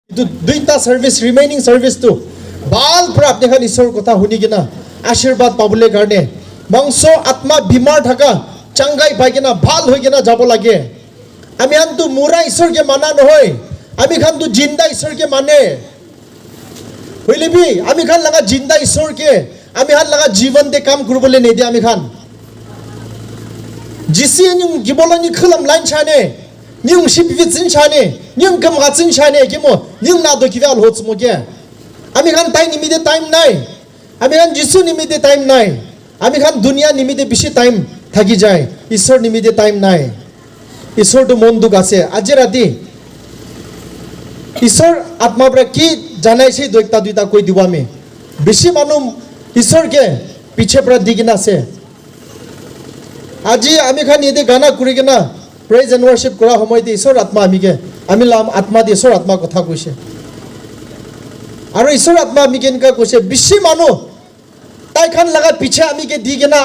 itu duita service remaining service tu bal pra apni khan isor kotha huni kina ashirwad pabole karne mangso atma bimar thaka changai pai kina bhal hoi kina jabo lage ami han tu mura isor ke mana nohoi ami khan tu jinda isor ke mane hoile bi ami khan laga jinda isor ke ami han laga jivan de kam kurubole nei dia ami khan jisi nyung gibolani khulam lain chane nyung shipvitsin chane nyung kam gatsin chane kimo nyung na do kival hots mo ge ami khan tai nimide time nai ami khan jisu nimide time nai ami khan dunia nimide bishi time thaki jai isor nimide time nai isor to mon duk ase aje rati isor atma pra ki janai sei do ekta duita koi dibo ami bishi manu isor ke piche pra digina ase আজি আমি খান এতে গানা কৰি কিনা praise and ৱৰ্শিপ কৰা সময়তে ঈশ্বৰ আত্মা আমি লাম আত্মা দি ঈশ্বৰ আত্মা কথা কৈছে আৰু ঈশ্বৰ আত্মা আমি কেনেকা কৈছে বেছি মানুহ তাই খান লগা পিছে আমি কে দি কিনা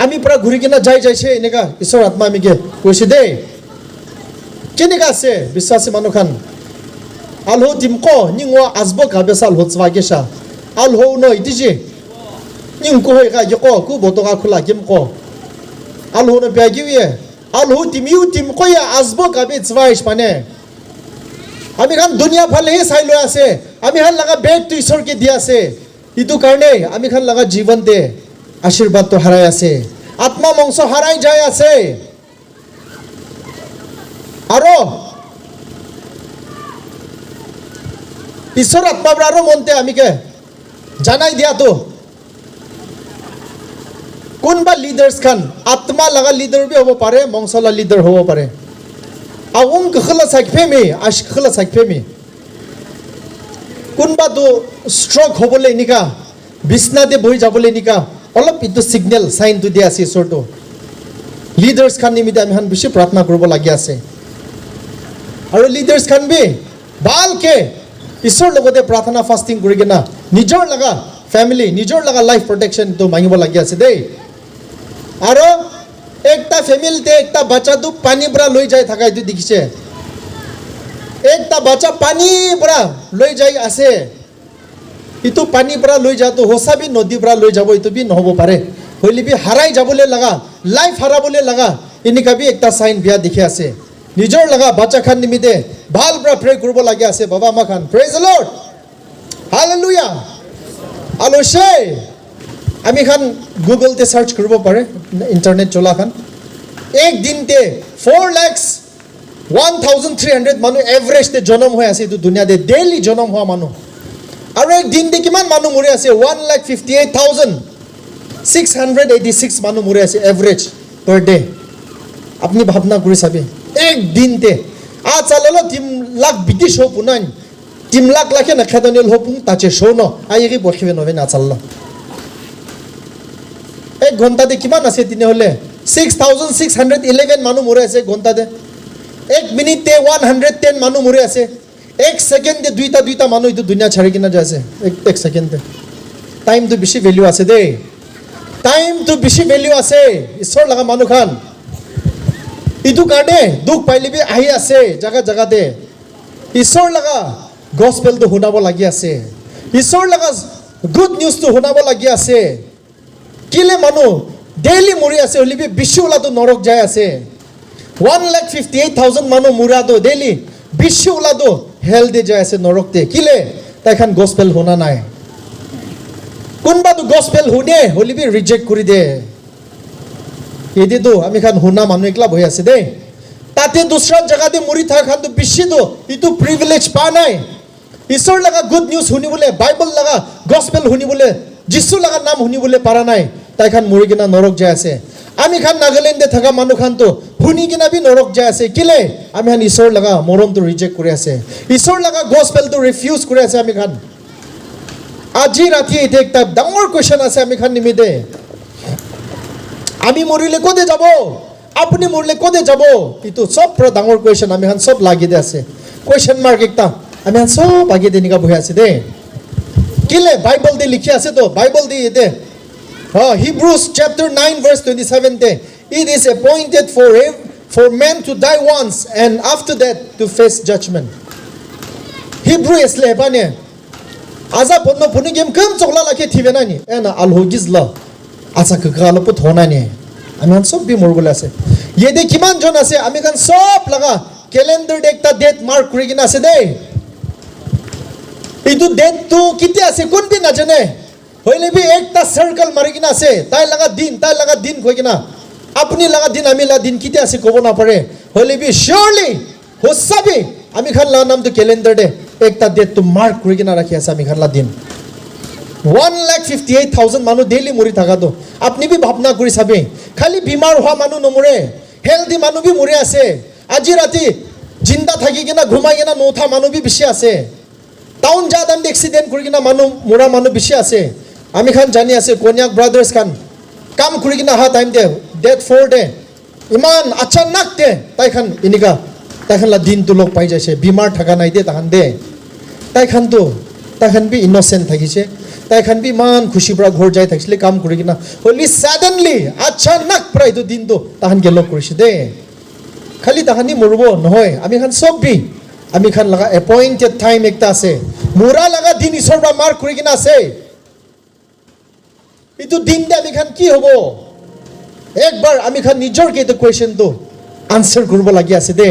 আমি পৰা ঘূৰি কিনা যাইছে এনেকা ঈশ্বৰ আত্মা আমি কৈছে দেই কেনেকা আছে বিশ্বাসী মানুহ খান আলহো দিমকো নিঙো আজব কাবেসাল হচবা গেছা আলহো ন ইতিজি নিং কো হৈ কা যকো কো বতকা খোলা কিমকো alhu na piagiye alhu timiu tim koya azbo kabe zwaish pane ami khan dunia phale hi sailo ase ami khan laga beg tu isor ke dia ase itu karne ami khan laga jivan de ashirwad to harai ase atma mongso harai jai ase aro isor atma braro monte ami ke janai dia to কোনবা leaders খান আত্মা লাগা leader B হব পারে মংসলা leader হব পারে Aung খলা সাইফেমি আশ খলা সাইফেমি কোনবা তো স্ট্রোক হবলে নিকা বিছনাতে বহি যাবলে নিকা অলপ ইটো সিগন্যাল সাইন তো দিয়া আছে সরটো লিডার্স খান নিমিতে আমি হান বেশি প্রার্থনা করব লাগি আছে আর লিডার্স খান বি ভালকে ঈশ্বর লগতে প্রার্থনা ফাস্টিং করি কিনা নিজর লাগা ফ্যামিলি নিজর লাগা লাইফ প্রোটেকশন তো মাগিব লাগি আছে দেই আৰু একটা ফ্যামিলিতে একটা বাচ্চা তো পানি পৰা লৈ যায় থাকা এটো দেখিছে একটা বাচ্চা পানি পৰা লৈ যায় আছে ইটো পানি পৰা লৈ যাতো হোসাবি নদী পৰা লৈ যাব ইটো বি নহব পাৰে হইলি বি হাৰাই যাবলে লাগা লাইফ হাৰাবলে লাগা ইনিকা বি একটা সাইন বিয়া দেখি আছে নিজৰ লাগা বাচ্চা খান নিমিতে ভাল পৰা প্ৰে কৰিব লাগি আছে বাবা মা খান প্রেজ দ্য লর্ড হালেলুয়া আলোশে আমি খান গুগল তে সার্চ করব পারে ইন্টারনেট চলা খান এক দিনতে 4,1300 মানুহ এভারেজ তে জনম হৈ আছে তো দুনিয়া দে ডেইলি জনম হোৱা মানুহ আৰু এক দিন দে কিমান মানুহ মৰি আছে 1,58,686 মানুহ মৰি আছে এভাৰেজ পাৰ ডে আপনি ভাবনা কৰি চাবে এক দিনতে আ চাললো 3 লাখ বিটি শো পুনান 3 লাখ লাখে না খেদনিল হপুং তাচে শো ন আইগি বখিবে নবে না চাললো এক ঘন্টাতে কিমান আছে তিনি হলে 6,611 মানুহ মৰে আছে ঘন্টাতে এক মিনিটতে 110 মানুহ মৰে আছে এক সেকেন্ডে দুইটা মানুহ ইটো দুনিয়া ছাড়ি কিনা যাইছে এক সেকেন্ডে টাইম তো বেশি ভ্যালু আছে দেই টাইম তো বেশি ভ্যালু আছে ঈশ্বর লাগা মানুহ খান ইটো কারণে দুখ পাইলিবি আহি আছে জায়গাতে ঈশ্বর লাগা গসপেল তো শুনাব লাগি আছে ঈশ্বর লাগা গুড নিউজ তো শুনাব লাগি আছে কিলে মানুহ ডেইলি মৰি আছে হলিবি বিশ্ব ওলাতো নৰক যায় আছে 1,58,000 মানুহ মুৰাদো ডেইলি বিশ্ব ওলাতো হেল দে যায় আছে নৰকতে কিলে তাইখান গসপেল শুনা নাই কোনবা তো গসপেল শুনে হলিবি ৰিজেক্ট কৰি দে এদিতো আমি খান শুনা মানুহ একলা বহি আছে দেই তাতে দুসরা জায়গাতে মৰি থাকা খান তো বেছি তো ইটো প্ৰিভিলেজ পা নাই ঈশ্বৰ লাগা গুড নিউজ শুনিবলে বাইবেল লাগা গসপেল শুনিবলে যিশু লাগা নাম শুনিবলে পাৰা নাই তাই খান মৰি কিনা নৰক যায় আছে আমি খান নাগালেণ্ডে থাকা মানুহ খান তো শুনি কিনা বি নৰক যায় আছে কিলে আমি খান ঈশ্বৰ লাগা মৰমটো ৰিজেক্ট কৰি আছে ঈশ্বৰ লাগা গসপেলটো ৰিফিউজ কৰি আছে আমি খান আজি ৰাতি এটা একটা ডাঙৰ কোৱেশ্চন আছে আমি খান নিমিতে আমি মৰিলে কোদে যাব আপুনি মৰিলে কোদে যাব ইটো সব প্ৰ ডাঙৰ কোৱেশ্চন আমি খান সব লাগি দে আছে কোৱেশ্চন মাৰ্ক একটা আমি খান সব আগি দে নিকা বহি আছে দে কিলে বাইবেল দে লিখি আছে তো বাইবেল দি এতে Hebrews chapter 9 verse 27 te it is appointed for men to die once and after that to face judgment Hebrew esle bane aza ponno puni game kum chokla la ke thibe na ni ena alho gizla acha ka galo pu thona ni ami han sob bi morgul ase yede kiman jon ase ami kan sob laga calendar de ekta date mark kuri gina ase de itu date tu kiti ase kun bi na jane hoile bi ekta circle mari gina ase tai laga din khoi gina apni laga din ami la din kiti ase kobo na pare hoile bi surely hosabi ami khan la nam tu calendar de ekta date tu mark kuri gina rakhi ase ami khan la din 1,58,000 manu daily muri thaka to apni bi bhabna kuri sabe khali bimar hua manu nomure healthy manu bi muri ase aji rati jinda thaki gina ghumai gina notha manu bi bishi ase town jadam accident kuri gina manu mura manu bishi ase ami khan jani ase Konyak brothers khan kam kuri gina ha time de date 4 de iman achanak de tai khan inika tai khan la din tu lok pai jaise bimar thaka nai de tahan de tai khan bi innocent thakise tai khan bi man khushi pra ghor jai thakisle kam kuri gina only suddenly achanak prai tu din tu tahan gelo kurisi de khali tahani murbo nohoy ami khan sob bi ami khan laga appointed time ekta ase mura laga din isor ba mark kuri gina ase itu din de ami khan ki hobo ekbar ami khan nijor ke the question to answer korbo lagi ase de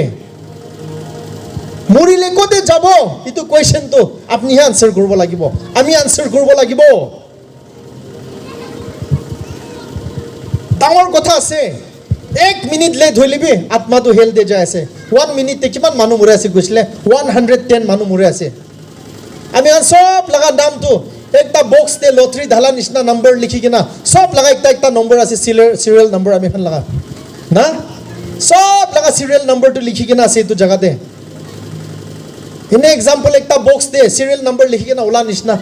মরিলে কোতে যাব ইটো question তো আপনি answer করব লাগিব আমি answer করব লাগিব ডাঙৰ কথা আছে 1 মিনিট লেট হইলিবি আত্মা তো হেল দে যায় আছে 1 মিনিট তে কিমান মানুহ মরে আছে কইছিলে 110 মানুহ মরে আছে আমি আর সব লাগা নাম তো একটা বক্স তে লটারি ঢালা নিছনা নাম্বার লিখি কিনা সব লাগা একটা নম্বর আছে সিরিয়াল নাম্বার আমি খান লাগা না সব লাগা সিরিয়াল নাম্বার তো লিখি কিনা আছে তো জায়গাতে ইনে এক্সাম্পল একটা বক্স দে সিরিয়াল নাম্বার লিখি কিনা ওলা নিছনা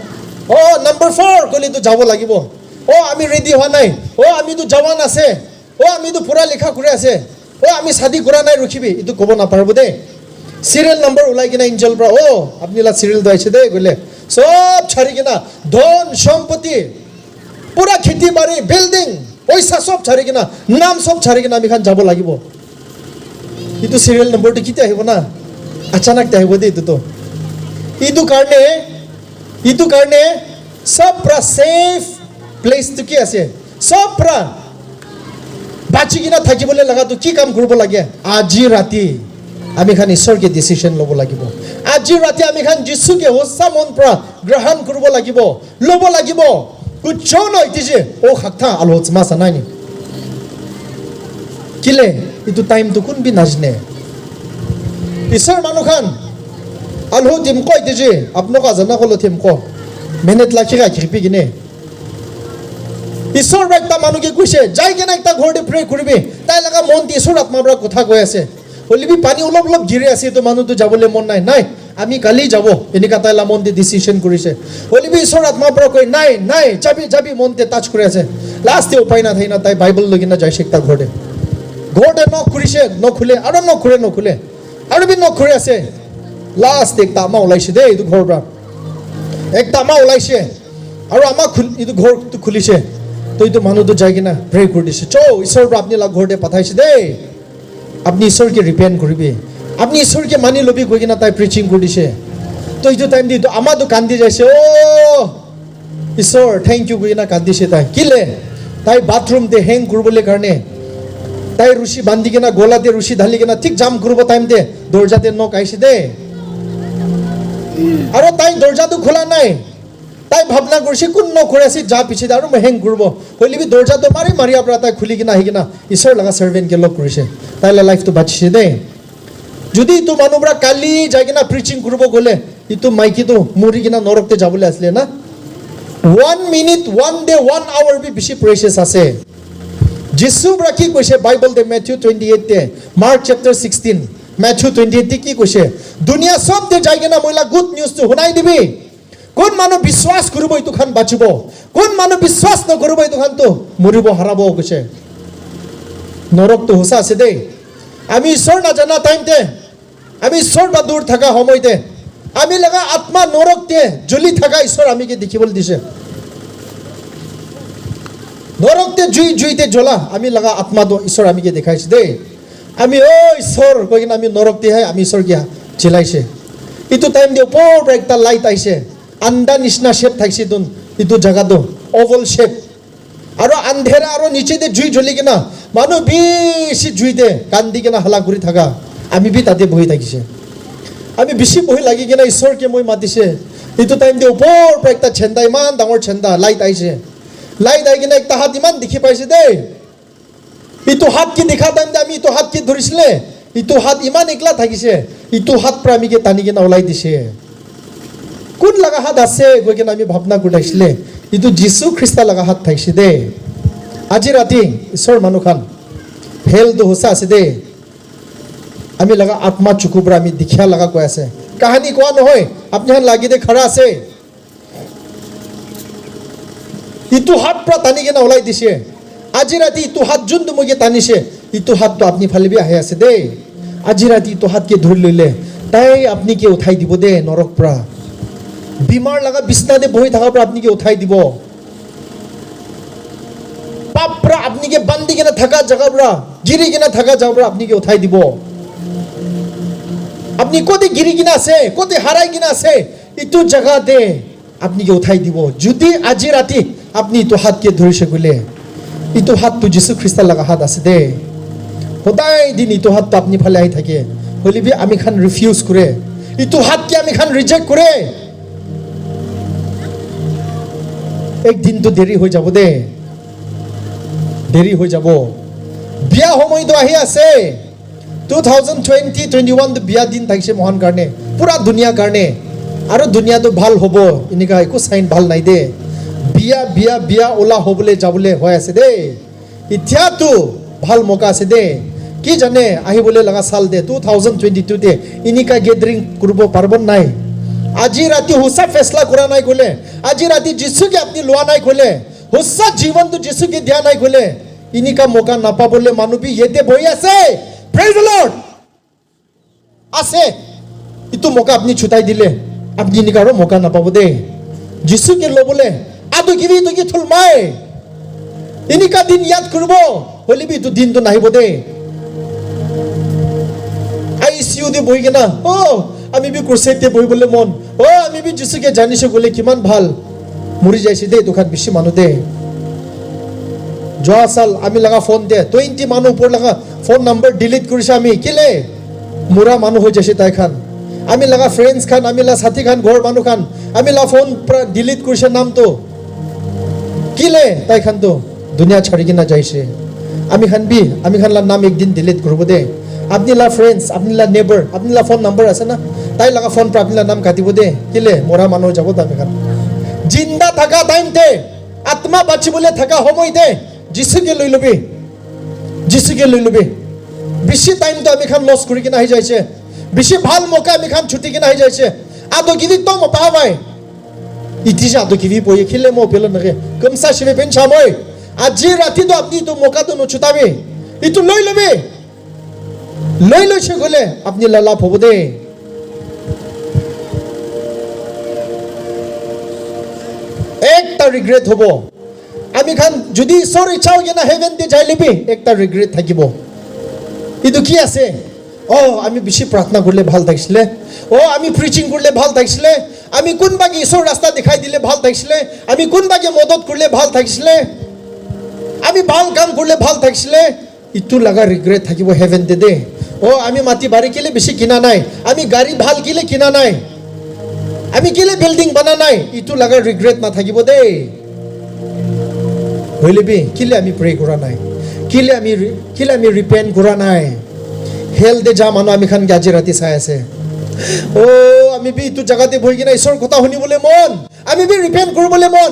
ও নাম্বার 4 কইলে তো যাব লাগিব ও আমি রেডি হওয়া নাই ও আমি তো জওয়ান আছে ও আমি তো পুরা লেখা করে আছে ও আমি শাদি করা নাই রখিবি ইতো কব না পারবো দে সিরিয়াল নাম্বার উলাই কিনা ইনজল প্রা ও আপনি লা সিরিয়াল দাইছে দে কইলে সব ছাড়ি কিনা ধন সম্পত্তি পুরা খেতি বাড়ি বিল্ডিং পয়সা সব ছাড়ি কিনা নাম সব ছাড়ি কিনা আমি খান যাব লাগিব ইতো সিরিয়াল নাম্বারটো কিতে আহিব না अचानक ते আহিব দে ইতো তো ইতো কারণে সব প্রা সেফ প্লেস তো কি আছে সব প্রা বাঁচি কিনা থাকিবলৈ লাগা তো কি কাম কৰিব লাগে আজি ৰাতি আমি খান ঈশ্বৰকে ডিসিশন লব লাগিব আজি ৰাতি আমি খান যিশুকে হোসা মন প্ৰা গ্ৰহণ কৰিব লাগিব লব লাগিব কুচো নয় দিছে ও খাকথা আলোচ মাসা নাই কিলে ইতো টাইম তো কোন বি নাজনে ঈশ্বৰ মানুহ খান আলহু দিম কই দিছে আপোনাক জানা কলো থিম ক মেনেট লাখি ৰাখিবি কিনে ঈশ্বৰ একটা মানুহে কৈছে যাই কিনে একটা ঘৰতে প্ৰে কৰিবি তাই লাগা মন দি ঈশ্বৰ আত্মাৰ পৰা কথা কৈ আছে হলিবি পানী অলপ অলপ গিৰে আছে তো মানুহটো যাবলৈ মন নাই নাই আমি কালি যাব এনেকা তাই লা মন দি ডিসিশন কৰিছে হলিবি ঈশ্বৰ আত্মাৰ পৰা কৈ নাই নাই যাবি মনতে টাচ কৰি আছে লাষ্টে উপায় না থাইনা তাই বাইবেল লৈ কিনা যাইছে একটা ঘৰতে নক কৰিছে নখুলে আৰু নখুলে আৰু বি নক কৰি আছে লাষ্ট একটা আমা ওলাইছে দে ইটো ঘৰৰ পৰা একটা আমা ওলাইছে আৰু আমা ইটো ঘৰটো খুলিছে তো ইটো মানুহটো যাই কিনা প্ৰে কৰি দিছে চো ঈশ্বৰ আপনি লা ঘৰতে পঠাইছে দে আপনি ঈশ্বৰকে ৰিপেন্ট কৰিবি আপনি ঈশ্বৰকে মানি লবি কৈ কিনা তাই প্ৰিচিং কৰি দিছে তো ইটো টাইম দি আমাতো কান্দি যাইছে ও ঈশ্বৰ থ্যাংক ইউ কৈ কিনা কান্দিছে তাই কিলে তাই বাথৰুম দে হেং কৰিবলৈ কাৰণে তাই রুশি বান্ধি কিনা গোলাতে রুশি ঢালি কিনা ঠিক জাম করব টাইম দে দরজাতে নক আইছে দে আর তাই দরজাটো খোলা নাই তাই ভাবনা করছে কোন নক করে আছে যা পিছে আর হেং করব কইলিবি দরজাটো মারি আপরা তাই খুলি কিনা আহি কিনা ঈশ্বর লাগা সার্ভেন্ট কে লক করেছে তাইলে লাইফ তো বাঁচিছে দে যদি তো মানুবরা কালি যাই কিনা প্রিচিং করব গলে ইতো মাইকি তো মরি কিনা নরকতে যাবলে আসলে না 1 মিনিট 1 ডে 1 আওয়ার বি বেশি প্রেশিয়াস আছে যিশু ব্রা কি কইছে বাইবেল দে ম্যাথিউ 28 তে মার্ক চ্যাপ্টার 16 ম্যাথিউ 28 তে কি কইছে দুনিয়া সব দে যাই কিনা মইলা গুড নিউজ তো শুনাই দিবি কোন মানুহ বিশ্বাস কৰিব ইটো খান বাঁচিব কোন মানুহ বিশ্বাস নকৰিব ইটো খান তো মৰিব হাৰাব কইছে নৰক তো হোসা আছে দে আমি ঈশ্বৰ না জানা টাইমতে আমি ঈশ্বৰ বা দূৰ থাকা সময়তে আমি লাগা আত্মা নৰকতে জ্বলি থাকা ঈশ্বৰ আমিকে দেখিবলৈ দিছে নৰকতে জুইতে জ্বলা আমি লাগা আত্মা তো ঈশ্বৰ আমিকে দেখাইছে দে আমি ও ঈশ্বৰ কই কিনা আমি নৰকতে হয় আমি ঈশ্বৰ কি চিলাইছে ইটো টাইম দিয়ে ওপৰৰ পৰা একটা লাইট আহিছে আন্দা নিচিনা শ্বেপ থাকিছে তোন ইটো জাগাটো ওভাল শ্বেপ আৰু আন্ধেৰা আৰু নিচেতে জুই জ্বলি কিনা মানুহ বেছি জুইতে কান্দি কিনা হালা কৰি থাকা আমি বি তাতে বহি থাকিছে আমি বেছি বহি লাগি কিনা ঈশ্বৰকে মই মাতিছে ইটো টাইম দিয়ে ওপৰৰ পৰা একটা চেন্দা ইমান ডাঙৰ চেন্দা লাইট আহিছে লাইট আহি কিনা একটা হাত ইমান দেখি পাইছে দেই ইটো হাত কি দেখা টাইম দিয়ে আমি ইটো হাত কি ধৰিছিলে ইটো হাত ইমান একলা থাকিছে ইটো হাত পৰা আমি টানি কিনা ওলাই দিছে কোন লগা হাত আছে গৈ কিনা আমি ভাৱনা কৰিছিলে ইটো যীশু খ্ৰীষ্টা লগা হাত থাকিছে দেই আজি ৰাতি ঈশ্বৰ মানুহখন হেলটো সঁচা আছে দেই আমি লগা আত্মা চকুৰ পৰা আমি দেখিয়া লগা কৈ আছে কাহানী কোৱা নহয় আপুনি লাগি দে খৰা আছে ইটো হাত পৰা টানি কিনা ওলাই দিছে আজি ৰাতি ইটো হাত যোনটো মোক টানিছে ইটো হাতটো আপুনি ফালিবি আহি আছে দেই আজি ৰাতি ইটো হাতকে ধৰি ললে তাই আপুনি কি উঠাই দিব দেই নৰক পৰা বিমাৰ লগা বিছনাতে বহি থকাৰ পৰা আপুনি কি উঠাই দিব পাপ পৰা আপুনি কি বান্ধি কিনা থকা জাগাৰ পৰা গিৰি কিনা থকা জাগাৰ পৰা আপুনি কি উঠাই দিব আপনি কোতে গিৰি কিনা আছে কোতে হাৰাই কিনা আছে ইটো জাগাতে আপনি কি উঠাই দিব যদি আজি ৰাতি আপনি ইটো হাতকে ধৰিছে গলে ইটো হাতটো যীশু খ্ৰীষ্টৰ লগা হাত আছে দেই সদায় দিন ইটো হাতটো আপনি ফালে আহি থাকে হলিবি আমি খান ৰিফিউজ কৰে ইটো হাতকে আমি খান ৰিজেক্ট কৰে একদিনটো দেৰি হৈ যাব দেই দেৰি হৈ যাব বিয়া সময়টো আহি আছে 2020-21 বিয়া দিন থাকিছে মহান কাৰণে পুৰা দুনিয়া কাৰণে আৰু দুনিয়াটো ভাল হ'ব এনেকা একো সাইন ভাল নাই দে বিয়া বিয়া বিয়া ওলা হ'বলৈ যাবলৈ হৈ আছে দেই এতিয়াতো ভাল মৌকা আছে দেই কি জানে আহিবলৈ লগা সাল দে 2022 তে এনেকা গেদাৰিং কৰিব পাৰিব নাই আজি ৰাতি হুচা ফেছলা কৰা নাই গলে আজি ৰাতি যীশুকে আপুনি লোৱা নাই গলে হুচা জীৱনটো যীশুকে দিয়া নাই গলে এনেকা মৌকা নাপাবলৈ মানুহ বি ইয়াতে বহি আছে Praise the Lord. আছে ইটো মৌকা আপনি ছুটাই দিলে আপনি নিকাৰো মৌকা নাপাব দে যিশুকে লবলে আদু কিবি তো কি থলমাই ইনিকা দিন ইয়াদ কৰিব হলিবি তো দিনটো নাহিব দে আইসিইউ দে বহি কেনা ও আমি বি ক্ৰুছেতে বহিবলৈ মন ও আমি বি যিশুকে জানিছো গলে কিমান ভাল মৰি যাইছে দে দুখান বেছি মানুহ দে যোৱা সাল আমি লগা ফোন দে 20 মানুহ ওপৰ লগা ফোন নাম্বাৰ ডিলিট কৰিছে আমি কিলে মুৰা মানুহ হৈ যাইছে তাই খান আমি লগা ফ্ৰেন্ডছ খান আমি লগা সাথী খান ঘৰ মানুহ খান আমি লগা ফোন ডিলিট কৰিছে নামটো কিলে তাই খান তো দুনিয়া ছাড়ি কিনা যাইছে আমি খান লা নাম একদিন ডিলিট কৰিব দে আপনি লা ফ্ৰেন্ডছ আপনি লা নেইবাৰ আপনি লা ফোন নাম্বাৰ আছে না তাই লগা ফোন পৰা আপনি লা নাম কাটিব দে কিলে মুৰা মানুহ যাব আমি খান জিন্দা থাকা টাইমতে আত্মা বাচিবলৈ থাকা সময়তে যিশুকে লৈ লবি বেছি টাইমটো আমি খান লছ কৰি কিনা আহি যাইছে বেছি ভাল মৌকা আমি খান ছুটি কিনা আহি যাইছে আদো কিবি তো মপাবাই ইতিজা আদো কিবি পয়ে খিলে মো পেল নকে কমসা শিবে পেন ছামই আজি ৰাতি তো আপনি তো মৌকা তো নছুটাবে ইটো লৈ লৈছে গলে আপনি লাভ হব দে একটা রিগ্রেট হব আমি খান যদি ঈশ্বৰ ইচ্ছা হয় না হেভেন দি যাই লিবি একটা ৰিগ্ৰেট থাকিব ইটো কি আছে ও আমি বেছি প্ৰাৰ্থনা কৰিলে ভাল থাকিছিলে ও আমি প্ৰিচিং কৰিলে ভাল থাকিছিলে আমি কোনবাকে ঈশ্বৰ ৰাস্তা দেখাই দিলে ভাল থাকিছিলে আমি কোনবাকে মদত কৰিলে ভাল থাকিছিলে আমি ভাল কাম কৰিলে ভাল থাকিছিলে ইটো লগা ৰিগ্ৰেট থাকিব হেভেন দে ও আমি মাটি বাৰী কিলে বেছি কিনা নাই আমি গাড়ী ভাল কিলে কিনা নাই আমি কিলে বিল্ডিং বনা নাই ইটো লগা রিগ্রেট না থাকিব দেই হইলেবি কিলে আমি প্ৰে কৰা নাই কিলে আমি ৰিপেন্ট কৰা নাই হেল দে যা মানুহ আমি খান গাজি ৰাতি চাই আছে ও আমি বি ইটো জাগাতে বহি কিনা ঈশ্বৰ কথা শুনিবলৈ মন আমি বি ৰিপেন্ট কৰিবলৈ মন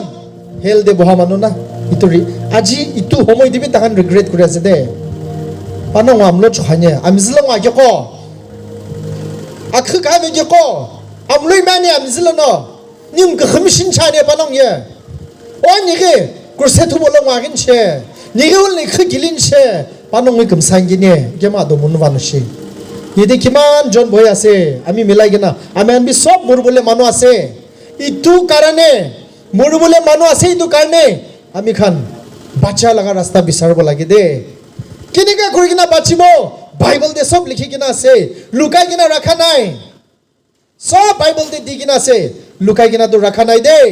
হেল দে বহা মানুহ না ইটো আজি ইটো সময় দিবি তাহান ৰিগ্ৰেট কৰি আছে দে পানো আমলো ছহানে আমি জিলং আগে ক আখু কা বে ক আমলৈ মানি আমি জিলন নিম গখমসিন ছানে পানো ye O নিগে kurse tu bolong wagin she nige ul ni khigilin she panong mi kumsangine gema do munwan she yede kiman jon boy ase ami milai gena ami anbi sob murbole manu ase itu karane murbole manu ase itu karane ami khan bacha laga rasta bisarbo lage de kinika kuri gina bachibo bible de sob likhi gina ase lukai gina rakha nai সব বাইবেলতে দি কিনা আছে, লুকাই কিনাতো ৰাখা নাই দেই।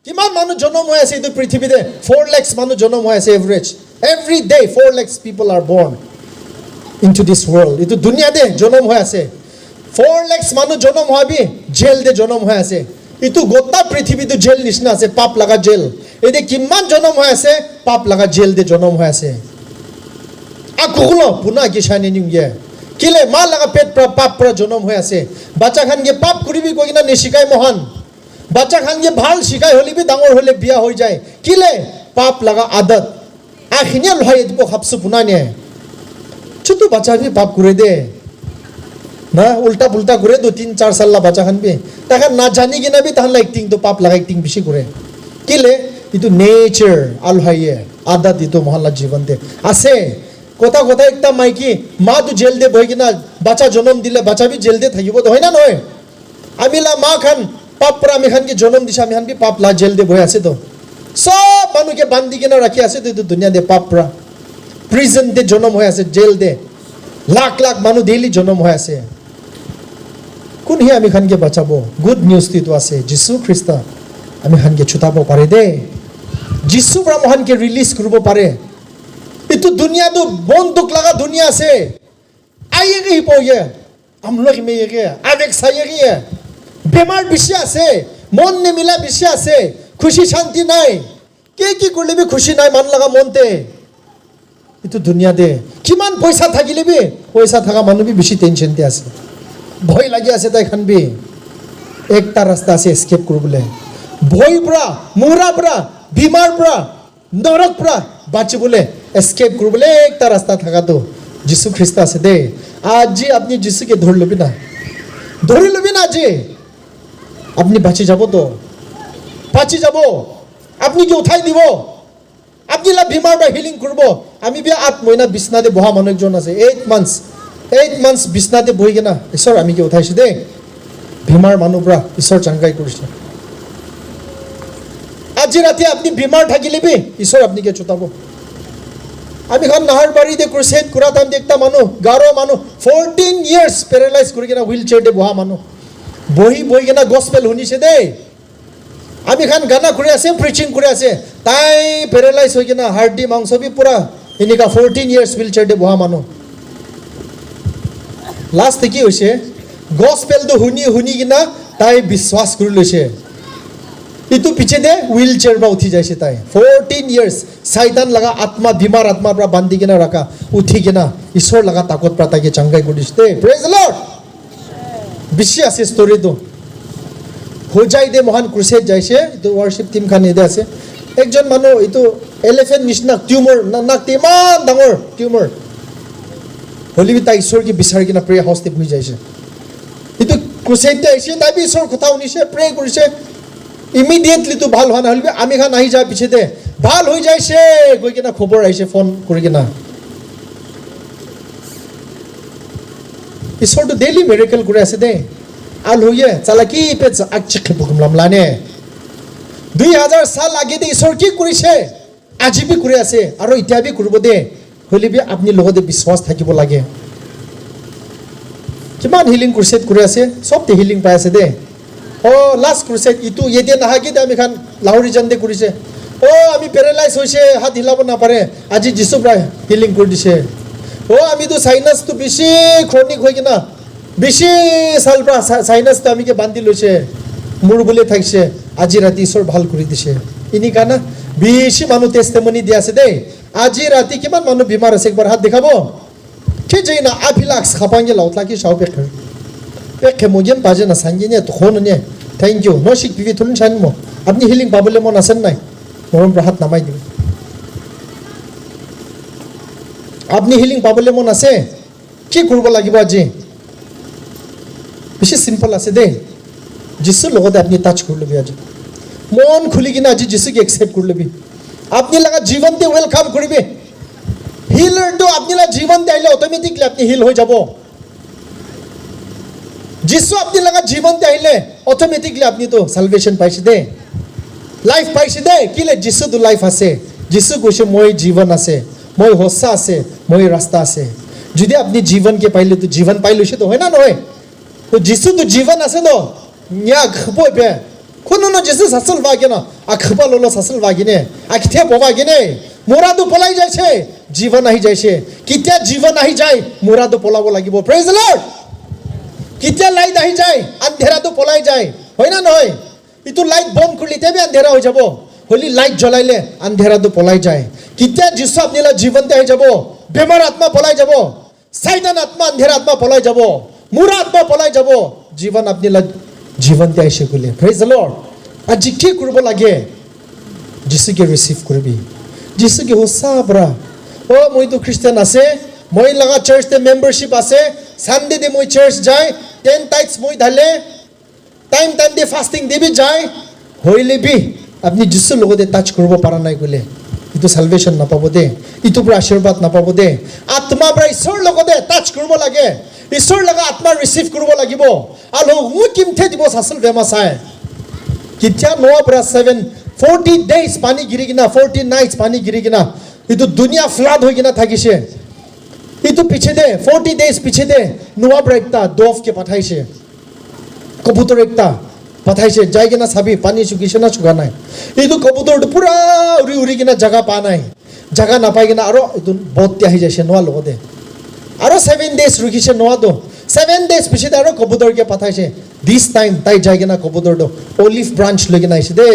কিমান মানুহ জন্ম হৈ আছে এইটো পৃথিৱীতে? 4 lakhs মানুহ জন্ম হৈ আছে average. Every day 4 lakhs people are born into this world. এইটো দুনিয়াতে জন্ম হৈ আছে। 4 lakhs মানুহ জন্ম হোৱাবি জেল দে জন্ম হৈ আছে। এইটো গোটা পৃথিৱীটো জেল নিচিনা আছে, পাপ লগা জেল। এতিয়া কিমান জন্ম হৈ আছে? পাপ লগা জেল দে জন্ম হৈ আছে। আকৌ পুনা কি চাইনে নিয়ে কিলে মা লগা পেট পাপ পৰা জন্ম হৈ আছে। বাচ্চা খানকে পাপ কৰিবি কৈ কিনা নিশিকাই মহান। বাচ্চা খানকে ভাল শিকাই হলিবি ডাঙৰ হলে বিয়া হৈ যায়। কিলে পাপ লগা আদত আখিনিয়ে লহাই দিব খাপসু পুনা নিয়ে। ছোট বাচ্চা ভি পাপ করে দে না, উল্টা পুল্টা করে 2-3-4 সাল বাচ্চা খান ভি তাকে না জানি কিনা ভি তাহলে একটিং তো পাপ লাগা একটিং বেশি করে। কিলে ইটো নেচার আলহাইয়ে আদত ইটো মহল্লা জীবন দে আছে। কথা কথা একটা মাইকি মা তো জেল দে বই কিনা বাচ্চা জন্ম দিলে বাচ্চা ভি জেল দে থাকিব তো হয় না নয়? আমিলা মা খান পাপ পৰা আমি খান কি জন্ম দিছে, আমি খান কি পাপ লা জেল দে বই আছে তো। সব মানুষকে বান্ধি কিনা রাখি আছে তো এইটো দুনিয়া দে পাপ পৰা প্রিজন দে জন্ম হৈ আছে, জেল দে লাখ লাখ মানুহ ডেইলি জন্ম হৈ আছে। কোন হি আমি খানকে বাঁচাব? গুড নিউজ তো আছে, যীশু খ্ৰীষ্ট আমি খানকে ছুটাব পাৰে দে। যীশু পৰা মহানকে ৰিলিজ কৰিব পাৰে। এইটো দুনিয়াটো বন্দুক লগা দুনিয়া আছে। আইয়েগে হি পয়ে আমলোক মেয়েগে আবেগ সাইয়েগে বেমাৰ বেছি আছে, মন নিমিলা বেছি আছে, খুশি শান্তি নাই। কি করলে বি খুশি নাই মান লগা মনতে। এইটো দুনিয়া দে কিমান পয়সা থাকিলে বি পয়সা থাকা মানুহ বি বেছি টেনশনতে আছে, ভয় লাগি আছে। তাই খান বি একটা রাস্তা আছে এস্কেপ কৰিবলৈ। ভয় পৰা, মৰা পৰা, বিমাৰ পৰা, নৰক পৰা বাঁচিবলৈ এস্কেপ কৰিবলৈ একটা ৰাস্তা থাকাতো যীশু খ্ৰীষ্ট আছে দে। আজি আপনি যীশুকে ধৰি লবি না, ধৰি লবি না, আজি আপনি বাঁচি যাব তো, বাঁচি যাব। আপনি কি উঠাই দিব, আপনি লা বিমাৰ বা হিলিং কৰিব। আমি বি 8 মহিনা বিছনাতে বহা মানুহ একজন আছে, 8 months বিছনাতে বহি কিনা ঈশ্বৰ আমি কি উঠাইছো দেই। বিমাৰ মানুহ পৰা ঈশ্বৰ চাংগাই কৰিছে। আজি ৰাতি আপনি বিমাৰ থাকিলে বি ঈশ্বৰ আপনি কে চুটাব। আমি খান নাহাৰবাৰীতে ক্ৰুছেড কৰা টাইম একটা মানুহ গাৰো মানুহ 14 years পেৰালাইজ কৰি কিনা হুইল চেয়াৰতে বহা মানুহ বহি কিনা গস্পেল শুনিছে দেই। আমি খান গানা কৰি আছে, প্ৰিচিং কৰি আছে, তাই পেৰালাইজ হৈ কিনা হাৰ্ডি মাংস বি পুৰা এনেকা 14 years হুইল চেয়াৰতে বহা মানুহ। লাষ্ট কি হৈছে গস্পেলটো শুনি কিনা তাই বিশ্বাস কৰি লৈছে। ইটো পিছে দে হুইল চেয়াৰ পৰা উঠি যাইছে তাই। 14 years শয়তান লগা আত্মা, বিমাৰ আত্মাৰ পৰা বান্ধি কিনা ৰাখা উঠি কিনা ঈশ্বৰ লগা তাকত পৰা তাকে চাংগাই কৰিছে দে। Praise the lord. বেছি আছে ষ্টৰিটো। হোজাই দে মহান ক্ৰুছেড যাইছে, এইটো ৱৰ্শ্বিপ টিম খান এদে আছে। একজন মানুহ এইটো এলিফেণ্ট নিচিনা টিউমাৰ, নাক ইমান ডাঙৰ টিউমাৰ হলি তাই ঈশ্বৰ কি বিচাৰি কিনা প্ৰে হাউচতে বহি যাইছে। এইটো ক্ৰুছেডতে আহিছে, তাই বি ঈশ্বৰৰ কথা শুনিছে, প্ৰে কৰিছে। ইমিডিয়েটলি তো ভাল হোৱা নহ'লে আমি খান আহি যায় পিছতে ভাল হৈ যাইছে কৈ কিনা খবৰ আহিছে ফোন কৰি কিনা। ঈশ্বৰটো ডেইলি মিৰেকেল কৰি আছে দে। আল হয়ে চালাকি পে আচ্ছা বুকমলামলানে 2000 সাল আগে দে ঈশ্বৰ কি কৰিছে আজি বি কৰি আছে আৰু এতিয়া বি কৰিব দে। হলি বি আপনি লগতে বিশ্বাস থাকিব লাগে। কিমান হিলিং ক্ৰুছেড কৰি আছে, সবতে হিলিং পাই আছে দে। লাষ্ট ক্ৰুছেড ইটো এদিন নাহাকি আমি খান লাহোৰী জানদে কৰিছে। আমি পেৰালাইজ হৈছে, হাত হিলাব নাপাৰে, আজি যীশু প্ৰায় হিলিং কৰি দিছে। আমিতো চাইনাছটো বেছি ক্ৰনিক হৈ কিনা বেছি চাল পৰা চাইনাছটো আমিকে বান্ধি লৈছে, মোৰ বুলি থাকিছে। আজি ৰাতি ঈশ্বৰ ভাল কৰি দিছে। এনেকা না বেছি মানুহ টেষ্টিমনি দি আছে দেই। আজি ৰাতি কিমান মানুহ বিমাৰ আছে একবাৰ হাত দেখাব। কি যাই না আফিলাক্স খাপাঙ্গে লাউতলাকি চাও পেখে মগেন বাজে না সাঙ্গে নে তখন নে থ্যাংক ইউ নশিক বিবি তুলন সানমো। আপনি হিলিং পাবলে মন আছেন নাই? মৰম হাত নামাই দিবি। আপনি হিলিং পাবলে মন আছে? কি কৰিব লাগিব আজি? বেছি সিম্পল আছে দেই। যিশুৰ লগতে আপনি টাচ কৰি লবি। আজি মন খুলি কিনা আজি যিশুকে একসেপ্ট কৰি লবি। আপনি লগা জীৱনতে ওয়েলকাম কৰিবি। হিলাৰটো আপনি লগা জীৱনতে আহিলে অটোমেটিকলি আপনি হিল হৈ যাব। যিশু আপনি লগা জীৱনতে আহিলে অটোমেটিকলি আপনি তো সালভেশন পাইছে দে, লাইফ পাইছে দে। কিলে যিশু তো লাইফ আছে। যিশু কৈছে মই জীৱন আছে, মই সঁচা আছে, মই ৰাস্তা আছে। যদি আপনি জীবনকে পাইলে তো জীবন পাইলৈছে তো হয় না নহয় তো যিশু তো জীবন আছে তো নিয়া খবই বে কোনো ন যিশু সাসল বাগে না আখবা ললো সাসল বাগে নে আখিতে পবাগে নে মোরা তো পলাই যাইছে জীবন আহি যাইছে কিতিয়া জীবন আহি যায় মোরা তো পলাব লাগিব প্রেজ দ্য লর্ড কিতিয়া লাইট আহি যায় আন্ধেরা তো পলাই যায় হয় না নহয় ইটো লাইট বন্ধ করলে তেবে আন্ধেরা হয়ে যাব হলি লাইট জ্বলাইলে আন্ধেরা তো পলাই যায় কিতিয়া যিশু আপনারা জীবনতে আহি যাব বেমার আত্মা পলাই যাব সাইতান আত্মা আন্ধেরা আত্মা পলাই যাব মুরা আত্মা পলাই যাব জীবন আপনারা জীবনতে আইছে কইলে প্রেজ দ্য লর্ড আজি কি করব লাগে যিশুকে রিসিভ করবি যিশুকে হোসাবরা ও মই তো খ্রিস্টান আছে মই লাগা চার্চতে মেম্বারশিপ আছে সানডে দে মই চার্চ যাই 10 টাইমস মই ঢালে টাইম দে ফাস্টিং দেবি যায় হইলে বি আপনি যিশুর লগতে টাচ করব পারা নাই কইলে ইটো সালভেশন নাপাব দে ইটো পুরা আশীর্বাদ নাপাব দে আত্মা পৰা ঈশ্বৰ লগতে টাচ কৰিব লাগে ঈশ্বৰ লগা আত্মা ৰিসিভ কৰিব লাগিব আৰু ও কিমথে দিব সাসল বেমা চাই কিতিয়া নোৱা পৰা 40 days পানী গিৰি কিনা 40 nights পানী গিৰি কিনা ইটো দুনিয়া ফ্লাড হৈ কিনা থাকিছে ইটো পিছে দে 40 days পিছে দে নোৱা পৰা একটা ডফকে পাঠাইছে কবুতৰ একটা পাঠাইছে যাই কিনা চাবি পানী শুকিছে না শুকা নাই এইটো কবুতৰটো পুৰা উৰি উৰি কিনা জাগা পা নাই জাগা নাপাই কিনা আৰু এইটো বত্তি আহি যাইছে নোৱা লগতে আৰু 7 days ৰখিছে নোৱাটো 7 days পিছত আৰু কবুতৰকে পাঠাইছে দিস টাইম তাই যাই কিনা কবুতৰটো অলিভ ব্ৰাঞ্চ লৈ কিনা আহিছে দে